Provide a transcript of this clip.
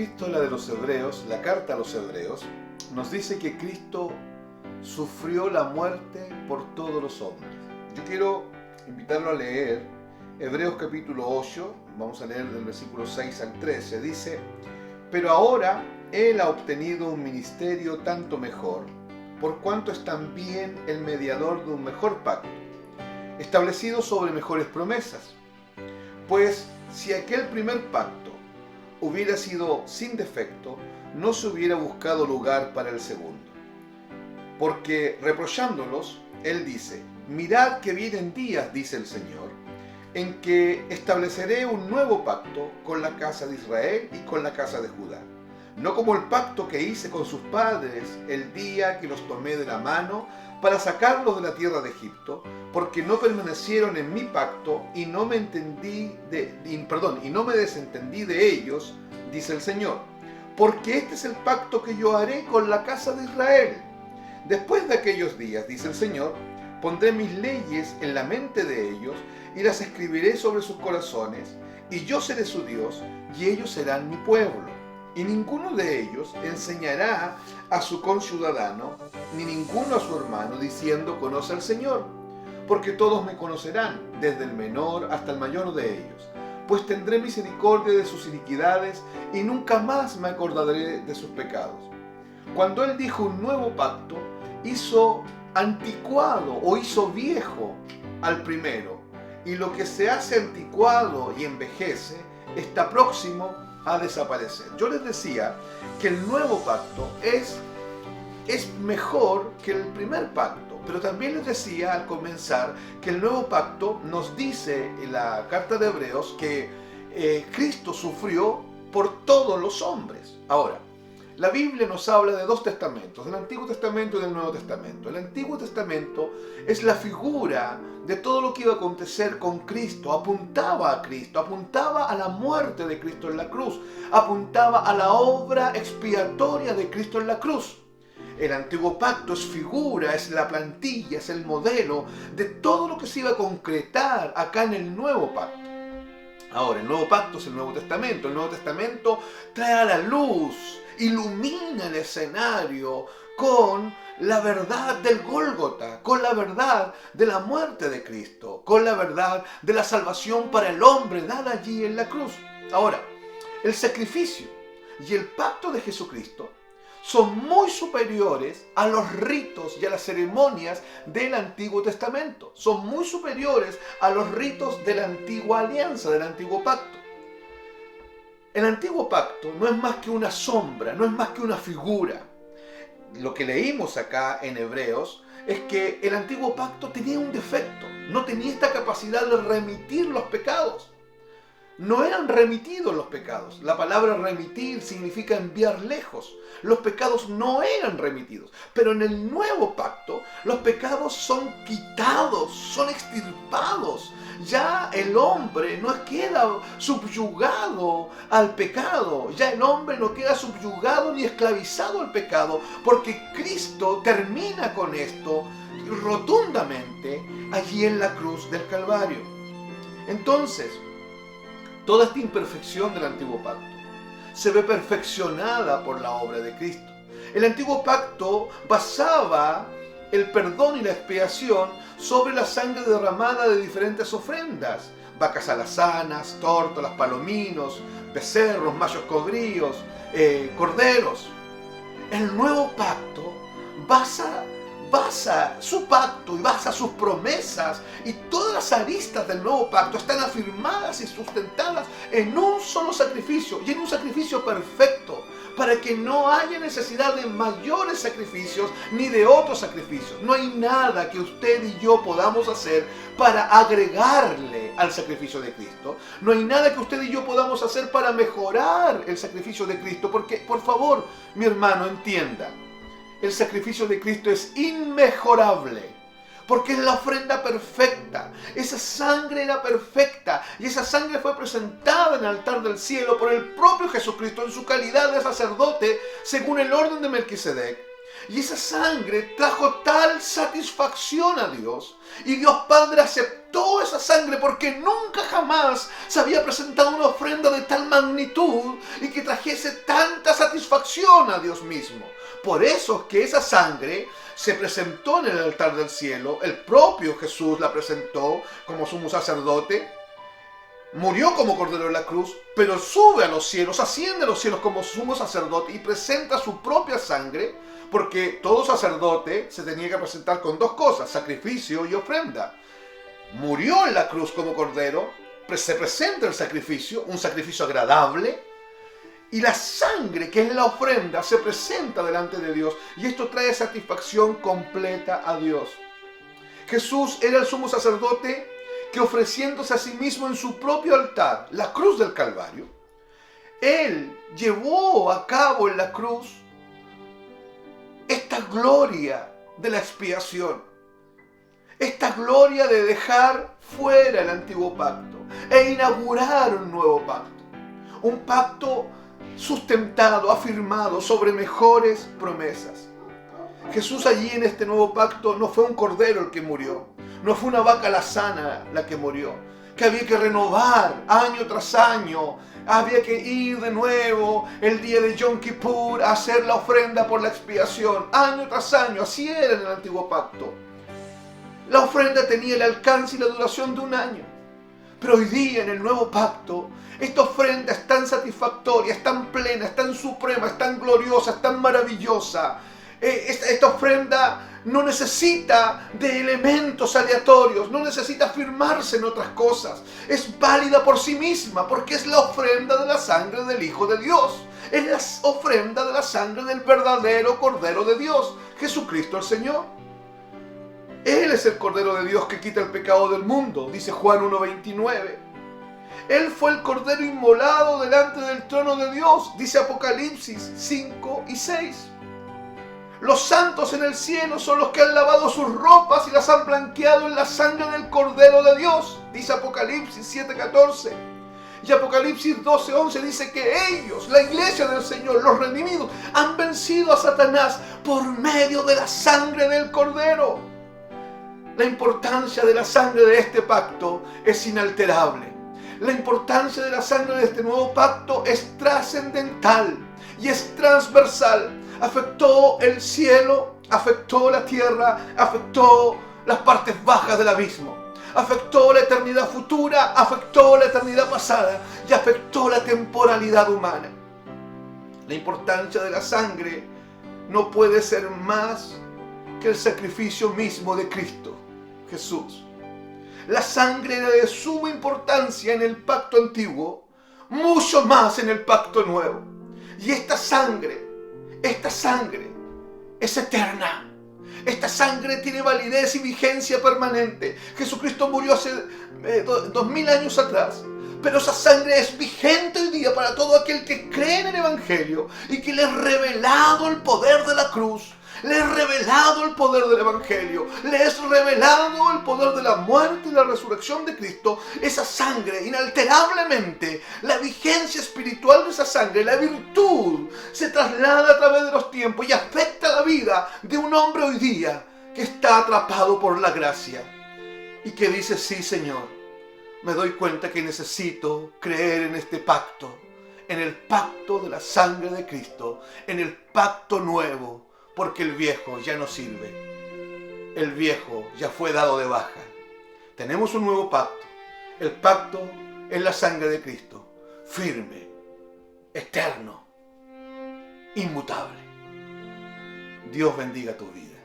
epístola de los Hebreos, la carta a los Hebreos, nos dice que Cristo sufrió la muerte por todos los hombres. Yo quiero invitarlo a leer Hebreos capítulo 8, vamos a leer del versículo 6 al 13, dice: pero ahora Él ha obtenido un ministerio tanto mejor, por cuanto es también el mediador de un mejor pacto, establecido sobre mejores promesas. Pues si aquel primer pacto hubiera sido sin defecto, no se hubiera buscado lugar para el segundo. Porque reprochándolos, Él dice: mirad que vienen días, dice el Señor, en que estableceré un nuevo pacto con la casa de Israel y con la casa de Judá. No como el pacto que hice con sus padres el día que los tomé de la mano para sacarlos de la tierra de Egipto, porque no permanecieron en mi pacto y no me desentendí de ellos, dice el Señor. Porque este es el pacto que yo haré con la casa de Israel. Después de aquellos días, dice el Señor, pondré mis leyes en la mente de ellos y las escribiré sobre sus corazones, y yo seré su Dios y ellos serán mi pueblo. Y ninguno de ellos enseñará a su conciudadano, ni ninguno a su hermano, diciendo: conoce al Señor, porque todos me conocerán, desde el menor hasta el mayor de ellos. Pues tendré misericordia de sus iniquidades, y nunca más me acordaré de sus pecados. Cuando Él dijo un nuevo pacto, hizo anticuado o hizo viejo al primero, y lo que se hace anticuado y envejece está próximo a desaparecer. Yo les decía que el nuevo pacto es mejor que el primer pacto, pero también les decía al comenzar que el nuevo pacto nos dice en la carta de Hebreos que Cristo sufrió por todos los hombres. Ahora, la Biblia nos habla de dos testamentos, del Antiguo Testamento y del Nuevo Testamento. El Antiguo Testamento es la figura de todo lo que iba a acontecer con Cristo. Apuntaba a Cristo, apuntaba a la muerte de Cristo en la cruz, apuntaba a la obra expiatoria de Cristo en la cruz. El Antiguo Pacto es figura, es la plantilla, es el modelo de todo lo que se iba a concretar acá en el Nuevo Pacto. Ahora, el Nuevo Pacto es el Nuevo Testamento. El Nuevo Testamento trae a la luz, ilumina el escenario con la verdad del Gólgota, con la verdad de la muerte de Cristo, con la verdad de la salvación para el hombre dada allí en la cruz. Ahora, el sacrificio y el pacto de Jesucristo son muy superiores a los ritos y a las ceremonias del Antiguo Testamento. Son muy superiores a los ritos de la antigua alianza, del antiguo pacto. El antiguo pacto no es más que una sombra, no es más que una figura. Lo que leímos acá en Hebreos es que el antiguo pacto tenía un defecto, no tenía esta capacidad de remitir los pecados. No eran remitidos los pecados. La palabra remitir significa enviar lejos. Los pecados no eran remitidos. Pero en el nuevo pacto, los pecados son quitados, son extirpados. Ya el hombre no queda subyugado al pecado. Ya el hombre no queda subyugado ni esclavizado al pecado. Porque Cristo termina con esto rotundamente allí en la cruz del Calvario. Entonces, toda esta imperfección del antiguo pacto se ve perfeccionada por la obra de Cristo. El antiguo pacto basaba el perdón y la expiación sobre la sangre derramada de diferentes ofrendas: vacas alazanas, tórtolas, palominos, becerros, machos cabríos, corderos. El nuevo pacto basa su pacto y basa sus promesas, y todas las aristas del nuevo pacto están afirmadas y sustentadas en un solo sacrificio, y en un sacrificio perfecto, para que no haya necesidad de mayores sacrificios ni de otros sacrificios. No hay nada que usted y yo podamos hacer para agregarle al sacrificio de Cristo. No hay nada que usted y yo podamos hacer para mejorar el sacrificio de Cristo, porque, por favor, mi hermano, entienda: el sacrificio de Cristo es inmejorable, porque es la ofrenda perfecta. Esa sangre era perfecta, y esa sangre fue presentada en el altar del cielo por el propio Jesucristo en su calidad de sacerdote, según el orden de Melquisedec. Y esa sangre trajo tal satisfacción a Dios. Y Dios Padre aceptó esa sangre porque nunca jamás se había presentado una ofrenda de tal magnitud y que trajese tanta satisfacción a Dios mismo. Por eso es que esa sangre se presentó en el altar del cielo. El propio Jesús la presentó como sumo sacerdote. Murió como cordero en la cruz, pero sube a los cielos, asciende a los cielos como sumo sacerdote y presenta su propia sangre, porque todo sacerdote se tenía que presentar con dos cosas, sacrificio y ofrenda. Murió en la cruz como cordero, se presenta el sacrificio, un sacrificio agradable, y la sangre, que es la ofrenda, se presenta delante de Dios, y esto trae satisfacción completa a Dios. Jesús era el sumo sacerdote que ofreciéndose a sí mismo en su propio altar, la cruz del Calvario, Él llevó a cabo en la cruz esta gloria de la expiación, esta gloria de dejar fuera el antiguo pacto e inaugurar un nuevo pacto, un pacto sustentado, afirmado sobre mejores promesas. Jesús allí en este nuevo pacto no fue un cordero el que murió, no fue una vaca lazana la que murió, que había que renovar año tras año, había que ir de nuevo el día de Yom Kippur a hacer la ofrenda por la expiación, año tras año, así era en el antiguo pacto. La ofrenda tenía el alcance y la duración de un año, pero hoy día en el nuevo pacto, esta ofrenda es tan satisfactoria, es tan plena, es tan suprema, es tan gloriosa, es tan maravillosa. Esta ofrenda no necesita de elementos aleatorios, no necesita afirmarse en otras cosas. Es válida por sí misma porque es la ofrenda de la sangre del Hijo de Dios. Es la ofrenda de la sangre del verdadero Cordero de Dios, Jesucristo el Señor. Él es el Cordero de Dios que quita el pecado del mundo, dice Juan 1:29. Él fue el Cordero inmolado delante del trono de Dios, dice Apocalipsis 5:6. Los santos en el cielo son los que han lavado sus ropas y las han blanqueado en la sangre del Cordero de Dios, dice Apocalipsis 7:14. Y Apocalipsis 12:11 dice que ellos, la iglesia del Señor, los redimidos, han vencido a Satanás por medio de la sangre del Cordero. La importancia de la sangre de este pacto es inalterable. La importancia de la sangre de este nuevo pacto es trascendental y es transversal. Afectó el cielo, afectó la tierra, afectó las partes bajas del abismo. Afectó la eternidad futura, afectó la eternidad pasada y afectó la temporalidad humana. La importancia de la sangre no puede ser más que el sacrificio mismo de Cristo, Jesús. La sangre era de suma importancia en el pacto antiguo, mucho más en el pacto nuevo. Y esta sangre es eterna. Esta sangre tiene validez y vigencia permanente. Jesucristo murió hace 2000 años atrás. Pero esa sangre es vigente hoy día para todo aquel que cree en el Evangelio y que le es revelado el poder de la cruz. Le es revelado el poder del Evangelio. Le es revelado el poder de la muerte y la resurrección de Cristo. Esa sangre, inalterablemente, la vigencia espiritual de esa sangre, la virtud, se traslada a través de los tiempos y afecta la vida de un hombre hoy día que está atrapado por la gracia y que dice: sí, Señor, me doy cuenta que necesito creer en este pacto, en el pacto de la sangre de Cristo, en el pacto nuevo. Porque el viejo ya no sirve. El viejo ya fue dado de baja. Tenemos un nuevo pacto. El pacto es la sangre de Cristo. Firme, eterno, inmutable. Dios bendiga tu vida.